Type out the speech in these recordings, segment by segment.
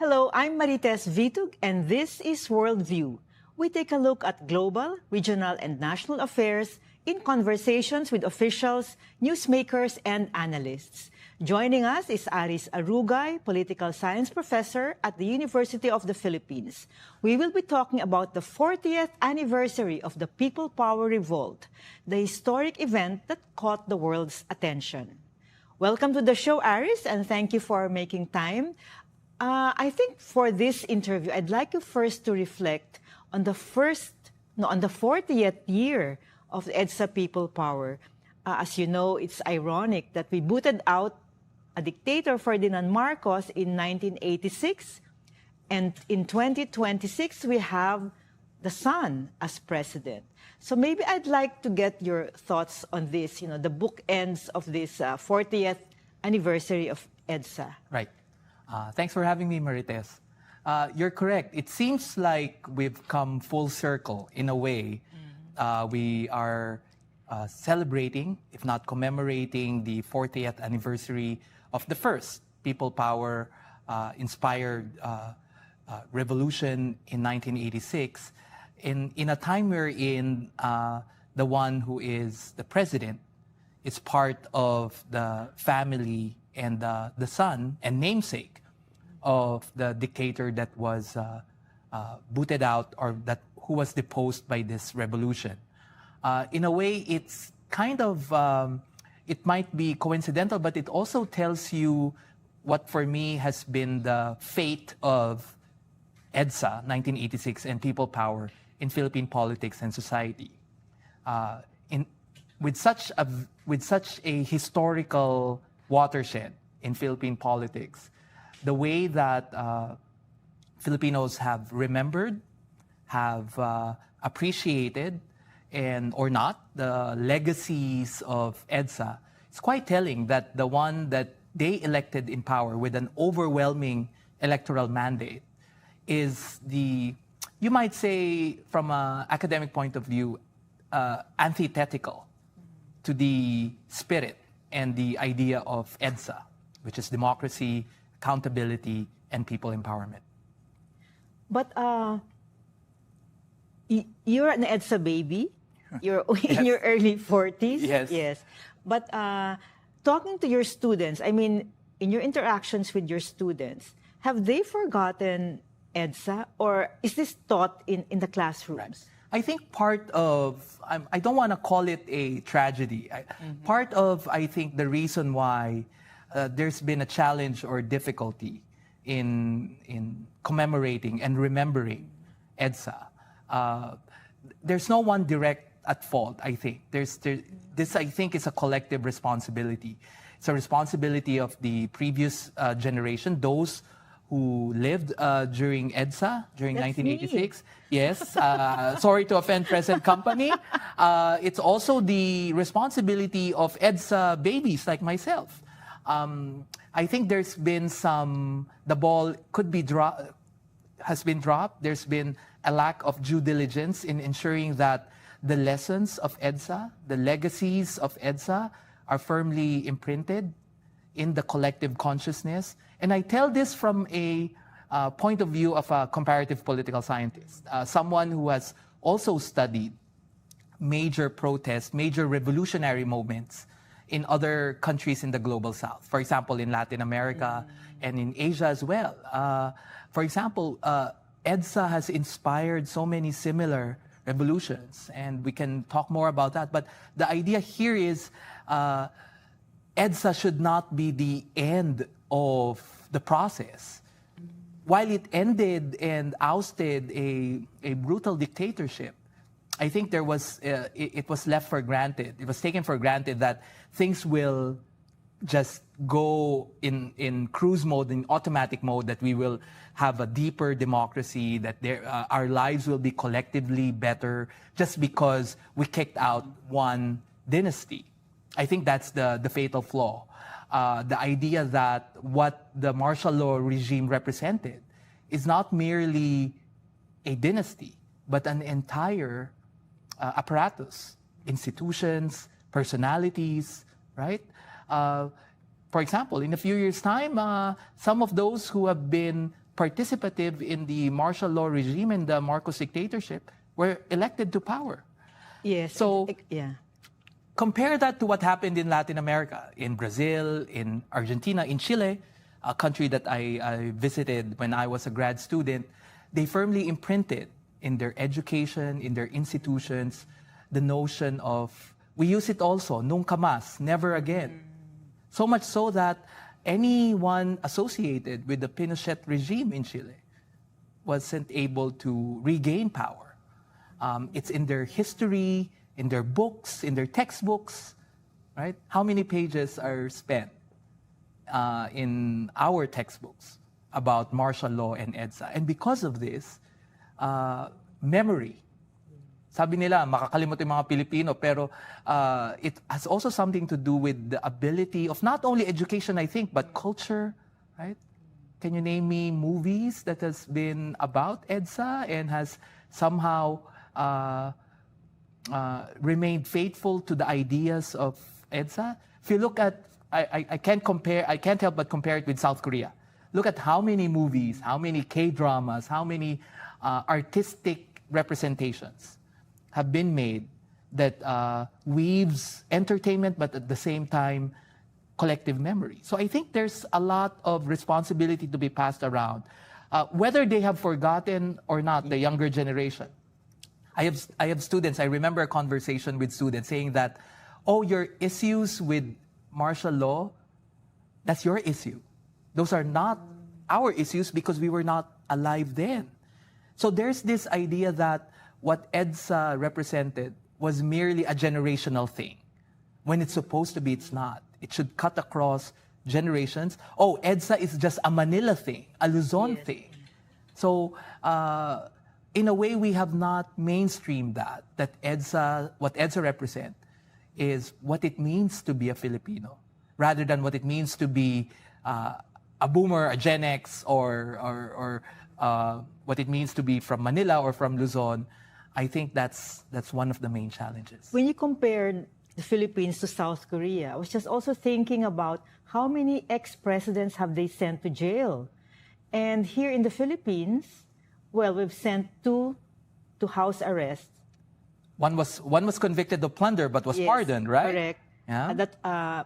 Hello, I'm Marites Vitug, and this is Worldview. We take a look at global, regional, and national affairs in conversations with officials, newsmakers, and analysts. Joining us is Aries Arugay, political science professor at the University of the Philippines. We will be talking about the 40th anniversary of the People Power Revolt, the historic event that caught the world's attention. Welcome to the show, Aries, and thank you for making time. I think for this interview, I'd like you first to reflect on the 40th year of the EDSA People Power. As you know, it's ironic that we booted out a dictator, Ferdinand Marcos, in 1986, and in 2026 we have the son as president. So maybe I'd like to get your thoughts on this, the bookends of this 40th anniversary of EDSA. Right. Thanks for having me, Marites. You're correct. It seems like we've come full circle in a way. We are celebrating, if not commemorating, the 40th anniversary of the first People Power inspired revolution in 1986, in a time wherein the one who is the president is part of the family and the son and namesake of the dictator that was booted out, or who was deposed by this revolution. In a way, it's kind of, it might be coincidental, but it also tells you what for me has been the fate of EDSA 1986 and People Power in Philippine politics and society. With such a historical watershed in Philippine politics, the way that Filipinos have remembered, have appreciated, or not, the legacies of EDSA, it's quite telling that the one that they elected in power with an overwhelming electoral mandate is you might say, from an academic point of view, antithetical to the spirit and the idea of EDSA, which is democracy, accountability, and people empowerment. But you're an EDSA baby. You're in your early 40s. Yes. But talking to your students, I mean, in your interactions with your students, have they forgotten EDSA, or is this taught in the classrooms? Right. I think part of, I don't want to call it a tragedy. Part of, I think, the reason why there's been a challenge or difficulty in commemorating and remembering EDSA. There's no one direct at fault, I think. This, I think, is a collective responsibility. It's a responsibility of the previous generation, those who lived during EDSA, during That's 1986. Me. Yes, sorry to offend present company. It's also the responsibility of EDSA babies like myself. I think there's been the ball has been dropped. There's been a lack of due diligence in ensuring that the lessons of EDSA, the legacies of EDSA, are firmly imprinted in the collective consciousness. And I tell this from a point of view of a comparative political scientist, someone who has also studied major protests, major revolutionary movements in other countries in the global south. For example, in Latin America and in Asia as well. For example, EDSA has inspired so many similar revolutions, and we can talk more about that. But the idea here is EDSA should not be the end of the process. While it ended and ousted a brutal dictatorship, I think it was left for granted. It was taken for granted that things will just go in cruise mode, in automatic mode, that we will have a deeper democracy, that our lives will be collectively better just because we kicked out one dynasty. I think that's the fatal flaw. The idea that what the martial law regime represented is not merely a dynasty, but an entire apparatus, institutions, personalities, right? For example, in a few years' time, some of those who have been participative in the martial law regime and the Marcos dictatorship were elected to power. Yes. So yeah. compare that to what happened in Latin America, in Brazil, in Argentina, in Chile, a country that I visited when I was a grad student. They firmly imprinted in their education, in their institutions, the notion of, we use it also, nunca más, never again. So much so that anyone associated with the Pinochet regime in Chile wasn't able to regain power. It's in their history, in their books, in their textbooks, right? How many pages are spent in our textbooks about martial law and EDSA? And because of this, memory. Sabi nila, makakalimot yung mga Pilipino, pero it has also something to do with the ability of not only education, I think, but culture, right? Can you name me movies that has been about EDSA and has somehow remained faithful to the ideas of EDSA? If you look at, I can't help but compare it with South Korea. Look at how many movies, how many K-dramas, how many artistic representations have been made that weaves entertainment, but at the same time, collective memory. So I think there's a lot of responsibility to be passed around, whether they have forgotten or not, the younger generation. I have students, I remember a conversation with students saying that, oh, your issues with martial law, that's your issue. Those are not our issues because we were not alive then. So there's this idea that what EDSA represented was merely a generational thing. When it's supposed to be, it's not. It should cut across generations. Oh, EDSA is just a Manila thing, a Luzon thing. So in a way, we have not mainstreamed that EDSA, what EDSA represent is what it means to be a Filipino, rather than what it means to be a boomer, a Gen X, or what it means to be from Manila or from Luzon. I think that's one of the main challenges. When you compared the Philippines to South Korea, I was just also thinking about how many ex-presidents have they sent to jail. And here in the Philippines, well, we've sent two to house arrest. One was convicted of plunder but was pardoned, right? Correct. Yeah.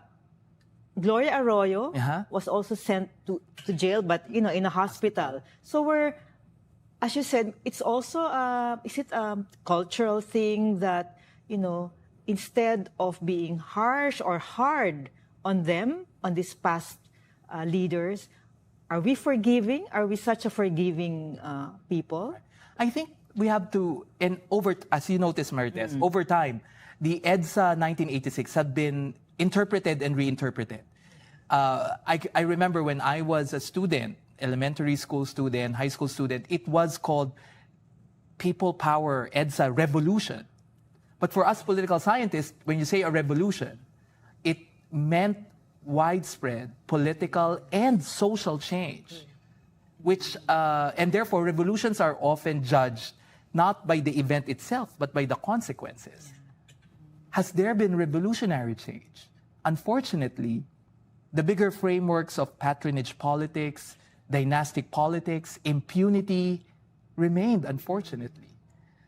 Gloria Arroyo was also sent to jail, but in a hospital. So we're, as you said, it's also is it a cultural thing that instead of being harsh or hard on them, on these past leaders, are we forgiving? Are we such a forgiving people? I think we have to, as you notice, Marites, over time, the EDSA 1986 have been interpreted and reinterpreted. I remember when I was a student, elementary school student, high school student, it was called People Power EDSA Revolution. But for us political scientists, when you say a revolution, it meant widespread political and social change, which, and therefore revolutions are often judged not by the event itself, but by the consequences. Has there been revolutionary change? Unfortunately, the bigger frameworks of patronage politics, dynastic politics, impunity remained, unfortunately.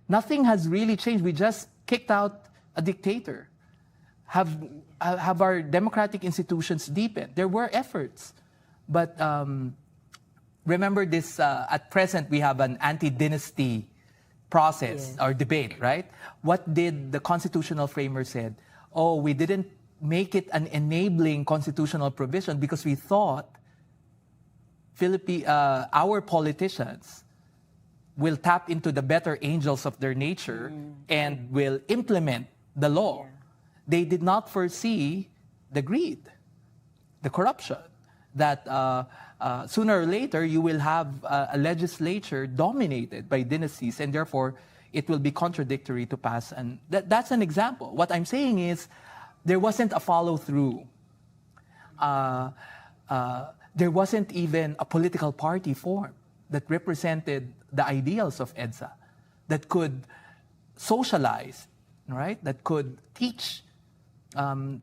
Nothing has really changed. We just kicked out a dictator. Have our democratic institutions deepened? There were efforts. But remember this, at present we have an anti-dynasty process or debate, right? What did the constitutional framer said? Oh, we didn't make it an enabling constitutional provision because we thought our politicians will tap into the better angels of their nature and will implement the law. They did not foresee the greed, the corruption, that sooner or later you will have a legislature dominated by dynasties, and therefore it will be contradictory to pass. And that's an example. What I'm saying is there wasn't a follow-through. There wasn't even a political party formed that represented the ideals of EDSA, that could socialize, right? That could teach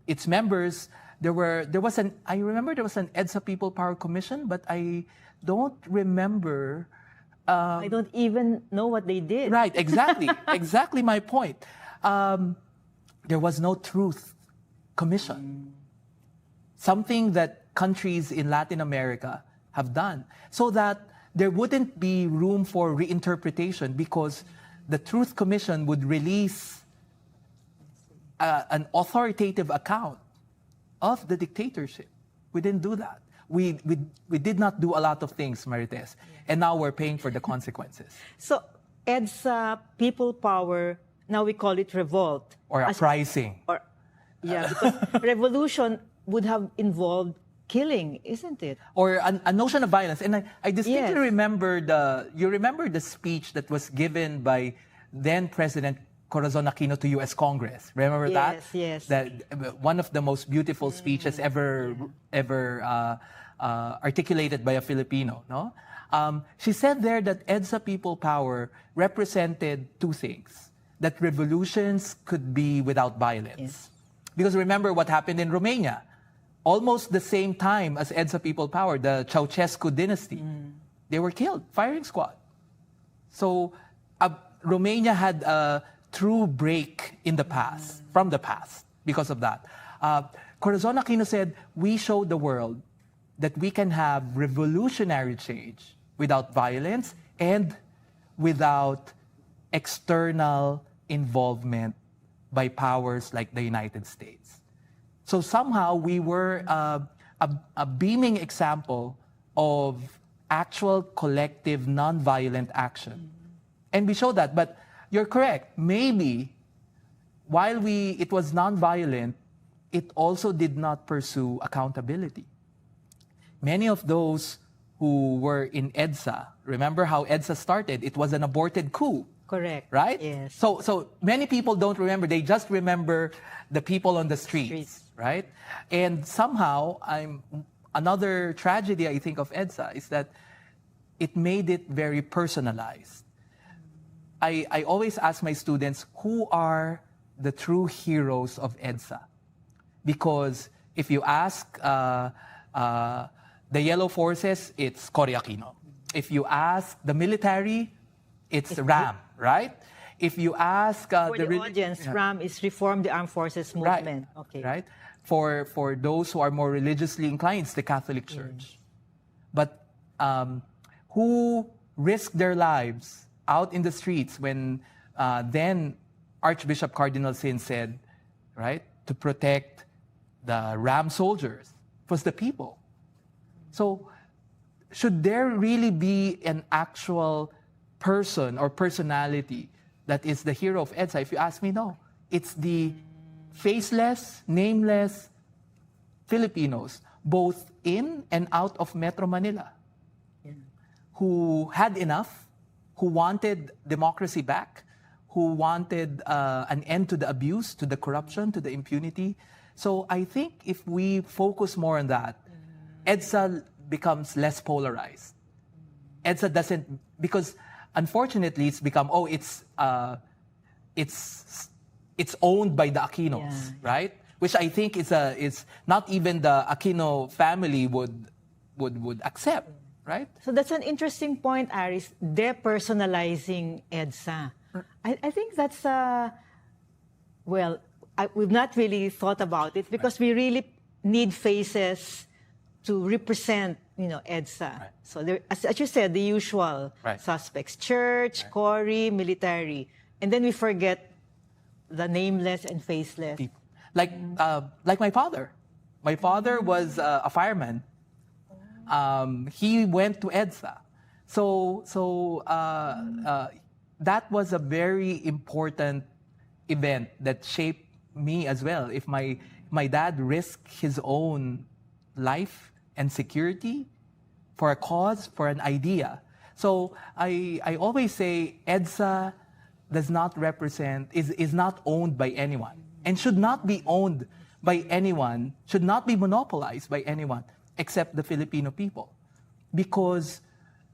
its members. I remember there was an EDSA People Power Commission, but I don't remember. I don't even know what they did. Right, exactly. Exactly my point. There was no truth commission. Something that countries in Latin America have done, so that there wouldn't be room for reinterpretation, because the Truth Commission would release an authoritative account of the dictatorship. We didn't do that. We did not do a lot of things, Marites, and now we're paying for the consequences. So EDSA People Power, now we call it revolt. Or uprising. Because revolution would have involved killing, isn't it? Or a notion of violence. And I distinctly Yes. remember the speech that was given by then President Corazon Aquino to U.S. Congress. Remember that? Yes. That one of the most beautiful speeches ever articulated by a Filipino. No, she said there that EDSA People Power represented two things: that revolutions could be without violence. Yes. Because remember what happened in Romania. Almost the same time as EDSA People Power, the Ceausescu dynasty, they were killed, firing squad. So Romania had a true break in the past, from the past, because of that. Corazon Aquino said, we showed the world that we can have revolutionary change without violence and without external involvement by powers like the United States. So somehow we were a beaming example of actual collective nonviolent action. And we showed that. But you're correct. Maybe while it was nonviolent, it also did not pursue accountability. Many of those who were in EDSA, remember how EDSA started? It was an aborted coup. Correct. Right? Yes. So many people don't remember. They just remember the people on the streets. Right? And somehow, another tragedy, I think, of EDSA is that it made it very personalized. I always ask my students, who are the true heroes of EDSA? Because if you ask the Yellow Forces, it's Cory Aquino. If you ask the military, it's RAM, right? If you ask For the audience, RAM is Reform the Armed Forces Movement. Right. Okay. Right? For those who are more religiously inclined, it's the Catholic Church. But who risked their lives out in the streets when then Archbishop Cardinal Sin said, right, to protect the RAM soldiers, was the people. So should there really be an actual person or personality that is the hero of EDSA? If you ask me, no. It's the faceless, nameless Filipinos, both in and out of Metro Manila, who had enough, who wanted democracy back, who wanted an end to the abuse, to the corruption, to the impunity. So I think if we focus more on that, EDSA becomes less polarized. EDSA doesn't, because unfortunately it's become, it's owned by the Aquinos, right? Which I think is not even the Aquino family would accept, right? So that's an interesting point, Aries, depersonalizing EDSA. I think that's, we've not really thought about it because we really need faces to represent, EDSA. Right. So there, as you said, the usual suspects, church, Cory, military. And then we forget the nameless and faceless. People. Like my father. My father was a fireman. He went to EDSA. So that was a very important event that shaped me as well. If my dad risked his own life and security for a cause, for an idea. So I always say EDSA does not represent, is not owned by anyone, and should not be owned by anyone, should not be monopolized by anyone except the Filipino people. Because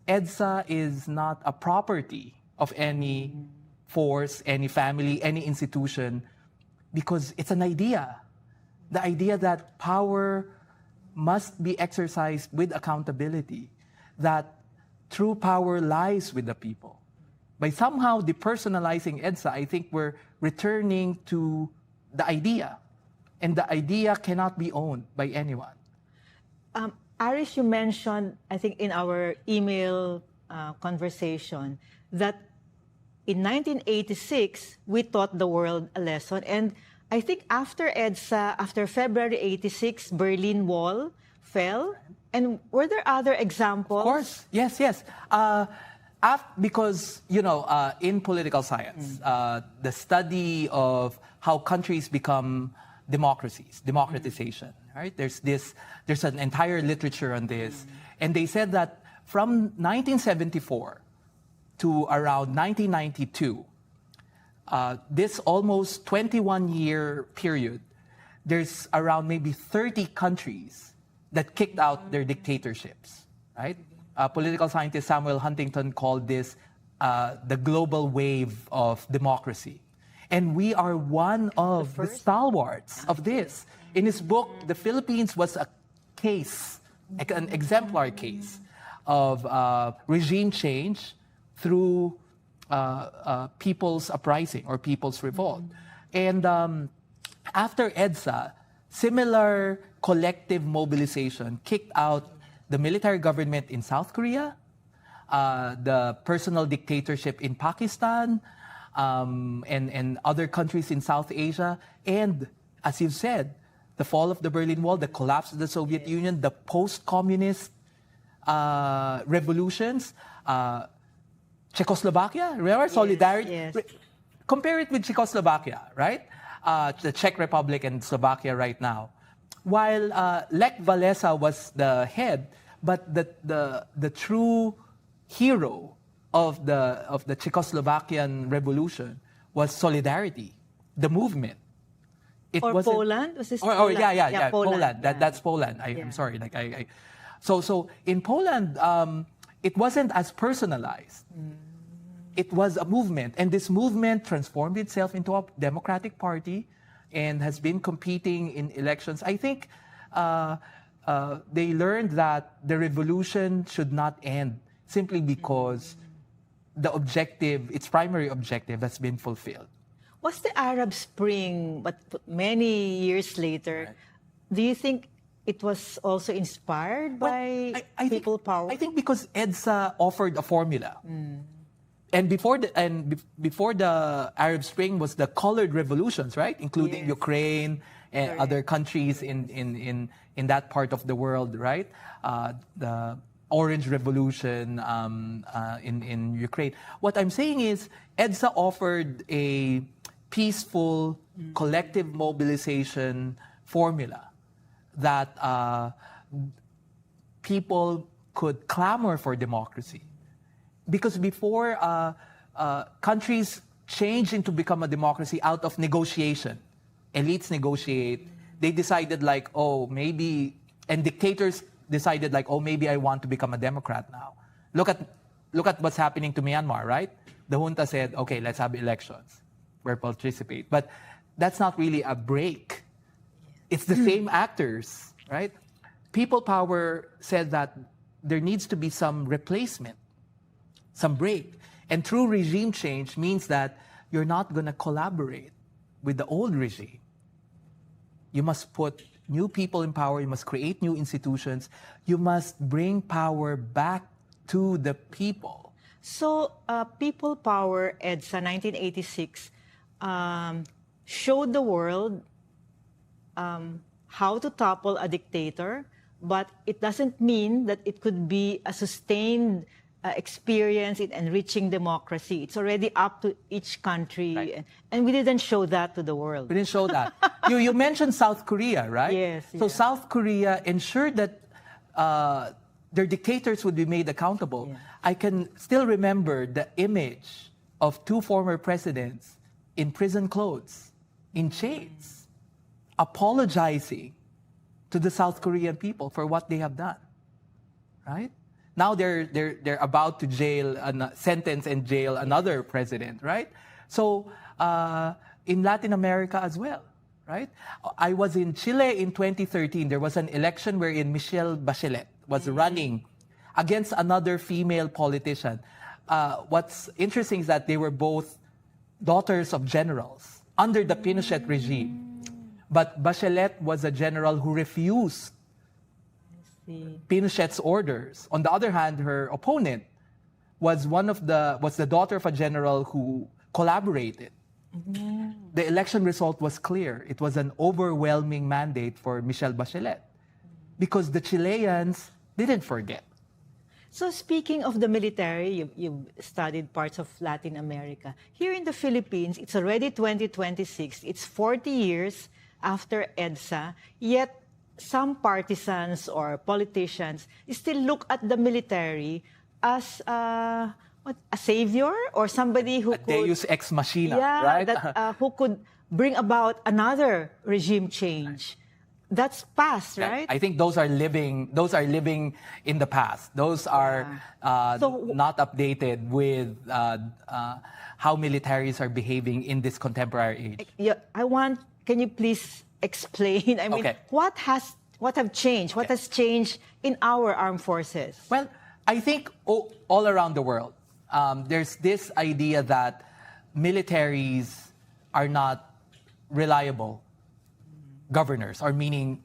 EDSA is not a property of any force, any family, any institution, because it's an idea. The idea that power must be exercised with accountability. that true power lies with the people. By somehow depersonalizing EDSA, I think we're returning to the idea. And the idea cannot be owned by anyone. Aries, you mentioned, I think in our email conversation, that in 1986, we taught the world a lesson. And I think after EDSA, after February 86, Berlin Wall fell. And were there other examples? Of course, yes. Because, in political science, the study of how countries become democracies, democratization, right? There's an entire literature on this. And they said that from 1974 to around 1992, this almost 21-year period, there's around maybe 30 countries that kicked out their dictatorships, right? Political scientist Samuel Huntington called this the global wave of democracy. And we are one of the stalwarts of this. In his book, The Philippines was a case, an exemplar case of regime change through people's uprising or people's revolt. And after EDSA, similar collective mobilization kicked out the military government in South Korea, the personal dictatorship in Pakistan, and other countries in South Asia. And as you've said, the fall of the Berlin Wall, the collapse of the Soviet Union, the post-communist revolutions, Czechoslovakia, remember? Solidarity. Yes. Compare it with Czechoslovakia, right? The Czech Republic and Slovakia right now. While Lech Walesa was the head, but the true hero of the Czechoslovakian revolution was solidarity, the movement. It or wasn't, Poland? Was this Poland? Yeah, Poland. That's Poland. I'm sorry. So in Poland, it wasn't as personalized. It was a movement, and this movement transformed itself into a democratic party and has been competing in elections. I think they learned that the revolution should not end simply because the objective, its primary objective, has been fulfilled. Was the Arab Spring, but many years later, do you think it was also inspired by people power? I think because EDSA offered a formula. And before the Arab Spring was the colored revolutions, right? Including Ukraine and other countries in that part of the world, right? The Orange Revolution in Ukraine. What I'm saying is EDSA offered a peaceful, collective mobilization formula that people could clamor for democracy. Because before, countries changed into become a democracy out of negotiation. Elites negotiate. They decided like, oh, maybe, and dictators decided like, oh, maybe I want to become a democrat now. Look at what's happening to Myanmar, right? The junta said, okay, let's have elections. We'll participate. But that's not really a break. It's the same actors, right? People power said that there needs to be some replacement, some break. And true regime change means that you're not going to collaborate with the old regime. You must put new people in power. You must create new institutions. You must bring power back to the people. So, People Power, EDSA, 1986, showed the world how to topple a dictator, but it doesn't mean that it could be a sustained experience in enriching democracy. It's already up to each country. Right. And we didn't show that to the world. We didn't show that. You mentioned South Korea, right? Yes. So South Korea ensured that their dictators would be made accountable. Yeah. I can still remember the image of two former presidents in prison clothes, in chains, apologizing to the South Korean people for what they have done, right? Now they're about to sentence and jail another president, right? So in Latin America as well, right? I was in Chile in 2013. There was an election wherein Michelle Bachelet was running against another female politician. What's interesting is that they were both daughters of generals under the Pinochet regime. But Bachelet was a general who refused Pinochet's orders. On the other hand, her opponent was the daughter of a general who collaborated. The election result was clear. It was an overwhelming mandate for Michelle Bachelet because the Chileans didn't forget. So speaking of the military, you've studied parts of Latin America. Here in the Philippines, it's already 2026. It's 40 years after EDSA, yet some partisans or politicians still look at the military as a savior or somebody who could... Deus ex machina, yeah, right? Who could bring about another regime change. That's past, right? I think those are living in the past. Those are not updated with how militaries are behaving in this contemporary age. Yeah, can you please explain? I mean, what have changed? What has changed in our armed forces? Well, I think all around the world, there's this idea that militaries are not reliable governors, or meaning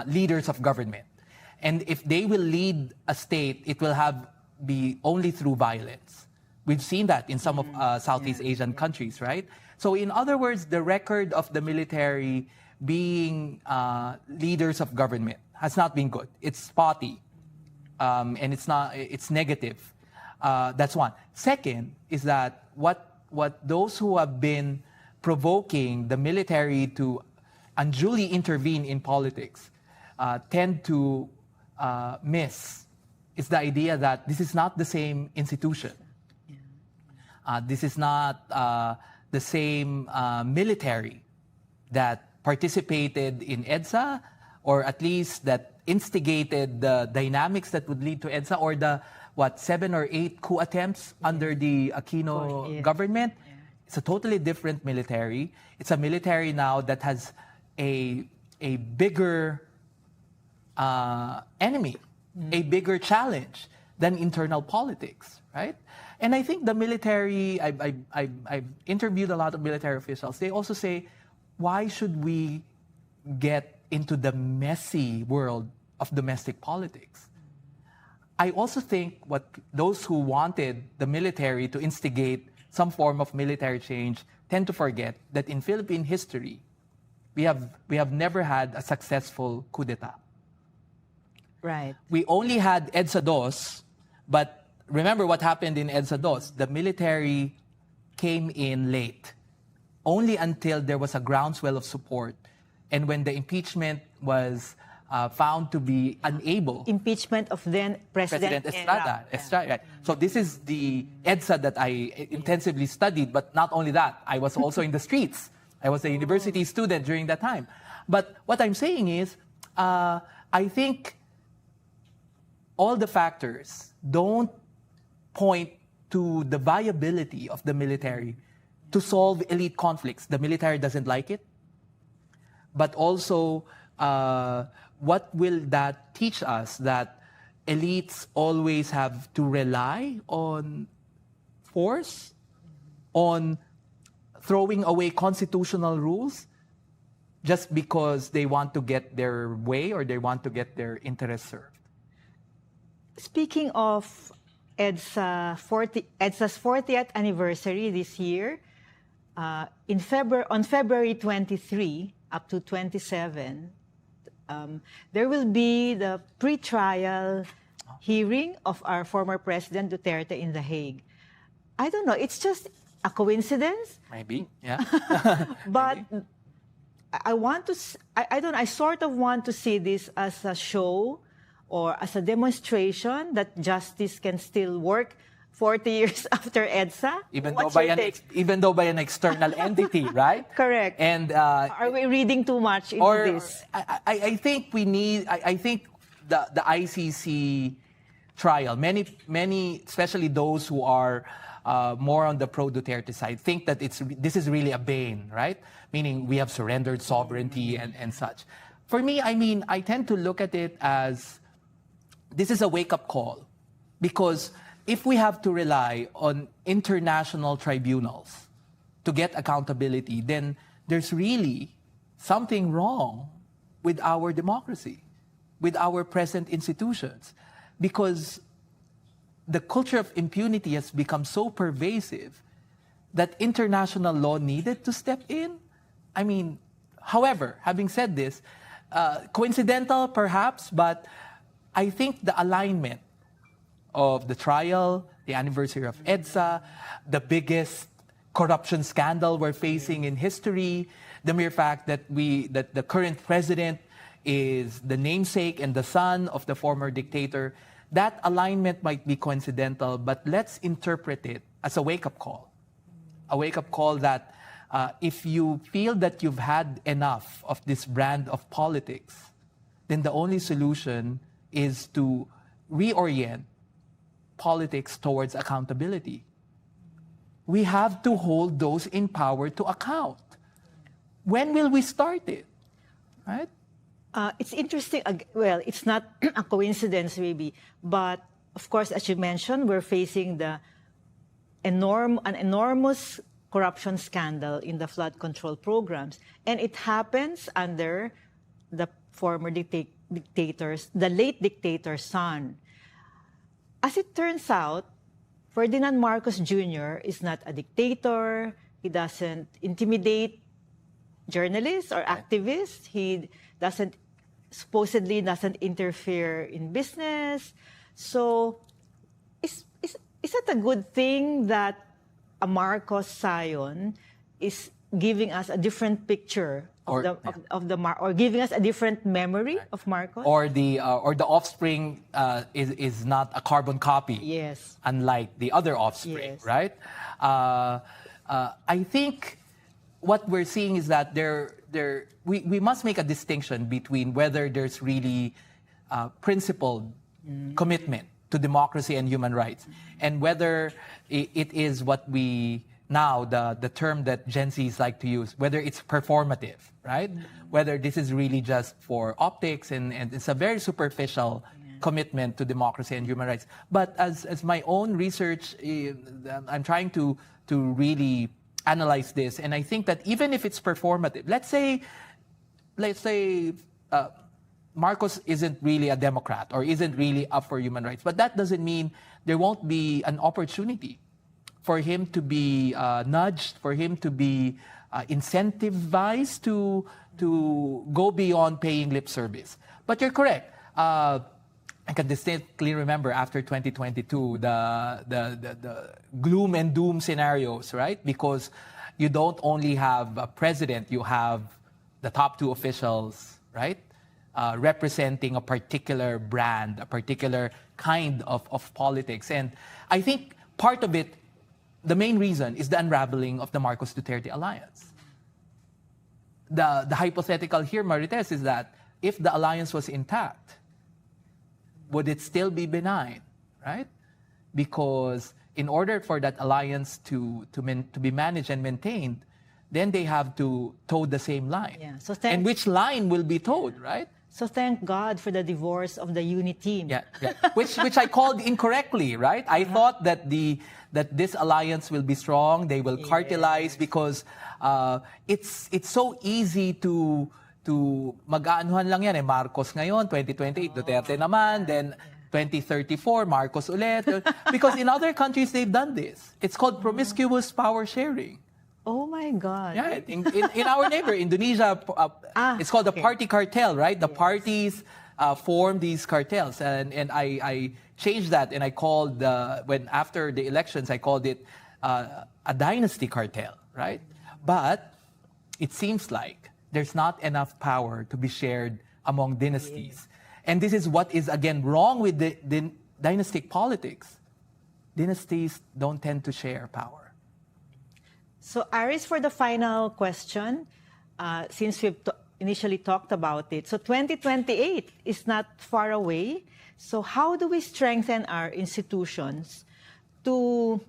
leaders of government. And if they will lead a state, it will be only through violence. We've seen that in some of Southeast Asian countries, right? So in other words, the record of the military being leaders of government has not been good. It's spotty, and it's negative. That's one. Second is that what those who have been provoking the military to unduly intervene in politics tend to miss is the idea that this is not the same institution. This is not the same military that participated in EDSA, or at least that instigated the dynamics that would lead to EDSA, or the 7 or 8 coup attempts under the Aquino government. It's a totally different military. It's a military now that has a bigger enemy, a bigger challenge than internal politics, right? And I think the military, I've interviewed a lot of military officials. They also say, why should we get into the messy world of domestic politics? I also think those who wanted the military to instigate some form of military change tend to forget that in Philippine history, we have never had a successful coup d'etat. Right. We only had EDSA II, but remember what happened in EDSA II. The military came in late, only until there was a groundswell of support. And when the impeachment was found to be unable... Impeachment of then President Estrada. Right. So this is the EDSA that I intensively studied, but not only that, I was also in the streets. I was a university student during that time. But what I'm saying is, I think all the factors don't point to the viability of the military to solve elite conflicts. The military doesn't like it. But also, what will that teach us? That elites always have to rely on force, on throwing away constitutional rules just because they want to get their way or they want to get their interests served. Speaking of EDSA's 40th anniversary this year, on February 23 up to 27, there will be the pre-trial hearing of our former President Duterte in The Hague. I don't know, it's just a coincidence? Maybe, yeah. But maybe. I sort of want to see this as a show or as a demonstration that justice can still work 40 years after EDSA. Even though by an external entity, right? Correct. And are we reading too much into this? I think I think the ICC trial, many, especially those who are more on the pro-Duterte side, think that this is really a bane, right? Meaning we have surrendered sovereignty and such. For me, I mean, I tend to look at it as this is a wake-up call Because if we have to rely on international tribunals to get accountability, then there's really something wrong with our democracy, with our present institutions. Because the culture of impunity has become so pervasive that international law needed to step in. I mean, however, having said this, coincidental perhaps, but I think the alignment of the trial, the anniversary of EDSA, the biggest corruption scandal we're facing in history, the mere fact that the current president is the namesake and the son of the former dictator, that alignment might be coincidental, but let's interpret it as a wake-up call. A wake-up call that if you feel that you've had enough of this brand of politics, then the only solution is to reorient politics towards accountability. We have to hold those in power to account. When will we start it? Right? It's interesting. Well, it's not a coincidence, maybe, but of course, as you mentioned, we're facing an enormous corruption scandal in the flood control programs, and it happens under the former dictator's, the late dictator's son. As it turns out, Ferdinand Marcos Jr. is not a dictator. He doesn't intimidate journalists or activists. He supposedly doesn't interfere in business. So is it a good thing that a Marcos scion is giving us a different picture or giving us a different memory of Marcos? Or the offspring is not a carbon copy. Yes. Unlike the other offspring, yes. Right? I think what we're seeing is that we must make a distinction between whether there's really principled commitment to democracy and human rights, and whether it is what we now, the term that Gen Zs like to use, whether it's performative, right? Whether this is really just for optics and it's a very superficial commitment to democracy and human rights. But as my own research, I'm trying to really analyze this, and I think that even if it's performative, let's say Marcos isn't really a Democrat or isn't really up for human rights, but that doesn't mean there won't be an opportunity for him to be nudged, for him to be incentivized to go beyond paying lip service. But you're correct. I can distinctly remember after 2022 the gloom and doom scenarios, right? Because you don't only have a president, you have the top two officials, right? Representing a particular brand, a particular kind of politics. And I think part of it, the main reason, is the unraveling of the Marcos Duterte alliance. The hypothetical here, Marites, is that if the alliance was intact, would it still be benign, right? Because in order for that alliance to be managed and maintained, then they have to toe the same line. Yeah. So and which line will be towed, right? So thank God for the divorce of the unit team. Yeah. which I called incorrectly, right? I thought that this alliance will be strong, they will cartelize, because it's so easy to mag-aanuhan lang yan, Marcos ngayon, 2028, Duterte naman, then 2034, Marcos ulit. Because in other countries, they've done this. It's called promiscuous power sharing. Oh my God. Yeah, in our neighbor, Indonesia, it's called the party cartel, right? The parties form these cartels. And I changed that, and I called, after the elections, I called it a dynasty cartel, right? But it seems like there's not enough power to be shared among dynasties. And this is what is, again, wrong with the dynastic politics. Dynasties don't tend to share power. So, Aries, for the final question, since we've initially talked about it, so 2028 is not far away. So how do we strengthen our institutions to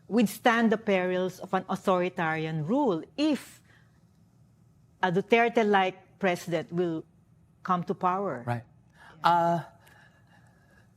withstand the perils of an authoritarian rule if a Duterte-like president will come to power? Right.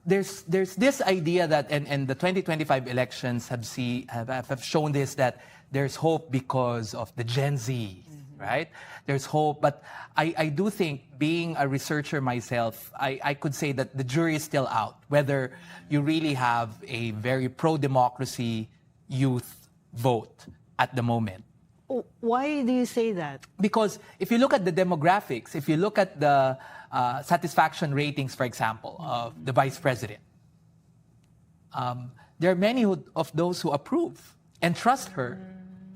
there's this idea that, and the 2025 elections have shown this, that there's hope because of the Gen Z, right? There's hope, but I do think, being a researcher myself, I could say that the jury is still out, whether you really have a very pro-democracy youth vote at the moment. Why do you say that? Because if you look at the demographics, if you look at the satisfaction ratings, for example, of the vice president, there are many of those who approve and trust her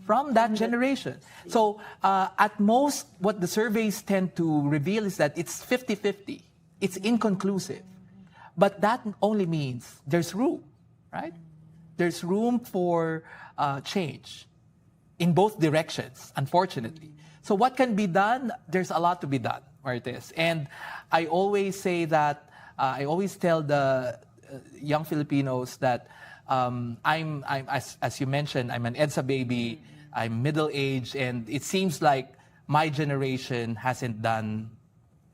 from that generation. So at most, what the surveys tend to reveal is that it's 50-50. It's inconclusive. But that only means there's room, right? There's room for change in both directions, unfortunately. So what can be done? There's a lot to be done, Marites. And I always say that, I always tell the young Filipinos that as you mentioned, I'm an EDSA baby, I'm middle-aged, and it seems like my generation hasn't done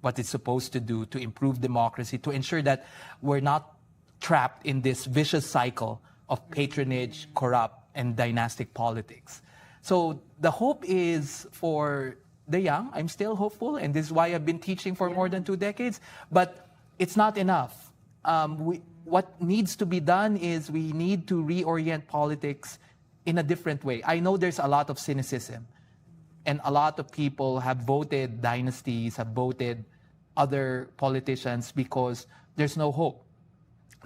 what it's supposed to do to improve democracy, to ensure that we're not trapped in this vicious cycle of patronage, corrupt, and dynastic politics. So the hope is for the young. I'm still hopeful, and this is why I've been teaching for more than 2 decades. But it's not enough. What needs to be done is we need to reorient politics in a different way. I know there's a lot of cynicism, and a lot of people have voted dynasties, have voted other politicians because there's no hope.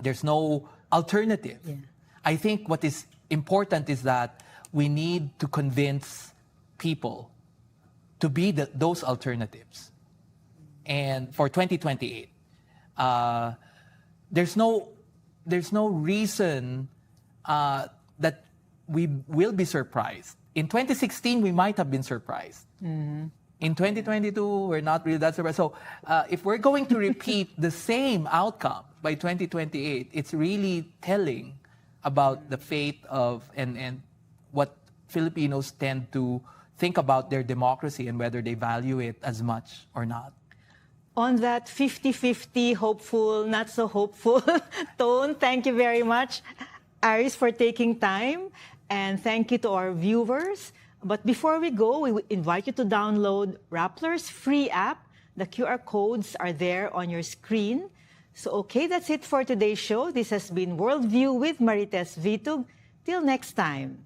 There's no alternative. Yeah. I think what is important is that we need to convince people to be those alternatives. And for 2028, there's no reason that we will be surprised. In 2016, we might have been surprised. Mm-hmm. In 2022, we're not really that surprised. So if we're going to repeat the same outcome by 2028, it's really telling about the fate of and what Filipinos tend to think about their democracy and whether they value it as much or not. On that 50-50, hopeful, not so hopeful tone, thank you very much, Aries, for taking time. And thank you to our viewers. But before we go, we invite you to download Rappler's free app. The QR codes are there on your screen. So, okay, that's it for today's show. This has been Worldview with Marites Vitug. Till next time.